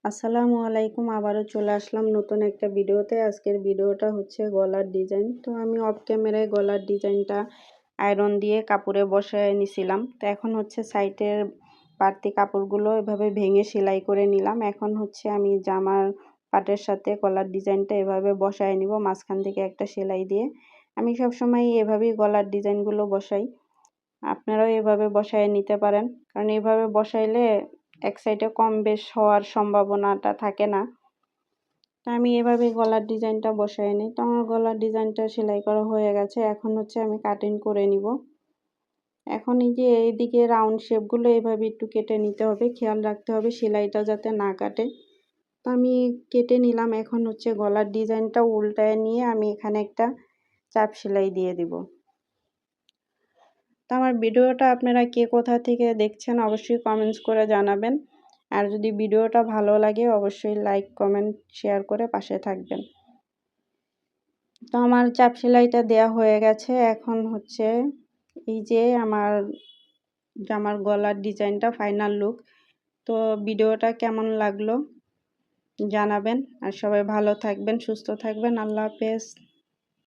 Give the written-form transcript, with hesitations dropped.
আসসালামু আলাইকুম, আবারও চলে আসলাম নতুন একটা ভিডিওতে। আজকের ভিডিওটা হচ্ছে গলার ডিজাইন। তো আমি অফ ক্যামেরায় গলার ডিজাইনটা আয়রন দিয়ে কাপড়ে বসায় নিছিলাম। তো এখন হচ্ছে সাইডের বাড়তি কাপড়গুলো এভাবে ভেঙে সেলাই করে নিলাম। এখন হচ্ছে আমি জামার পাটের সাথে গলার ডিজাইনটা এভাবে বসায় নিব, মাঝখান থেকে একটা সেলাই দিয়ে। আমি সবসময় এভাবেই গলার ডিজাইনগুলো বসাই। আপনারাও এভাবে বসায় নিতে পারেন, কারণ এভাবে বসাইলে এক সাইডে কম বেশ হওয়ার সম্ভাবনাটা থাকে না। তো আমি এভাবে গলার ডিজাইনটা বসায় নিই। তো আমার গলার ডিজাইনটা সেলাই করা হয়ে গেছে। এখন হচ্ছে আমি কাটিং করে নিব। এখন এই যে এইদিকে রাউন্ড শেপগুলো এভাবে একটু কেটে নিতে হবে, খেয়াল রাখতে হবে সেলাইটা যাতে না কাটে। তো আমি কেটে নিলাম। এখন হচ্ছে গলার ডিজাইনটা উল্টায় নিয়ে আমি এখানে একটা চাপ সেলাই দিয়ে দিব। তো আমার ভিডিওটা আপনারা কে কোথা থেকে দেখছেন অবশ্যই কমেন্টস করে জানাবেন। আর যদি ভিডিওটা ভালো লাগে অবশ্যই লাইক, কমেন্ট, শেয়ার করে পাশে থাকবেন। তো আমার চাপ সেলাইটা দেয়া হয়ে গেছে। এখন হচ্ছে এই যে আমার জামার গলার ডিজাইনটা ফাইনাল লুক। তো ভিডিওটা কেমন লাগলো জানাবেন। আর সবাই ভালো থাকবেন, সুস্থ থাকবেন। আল্লাহ হাফেজ।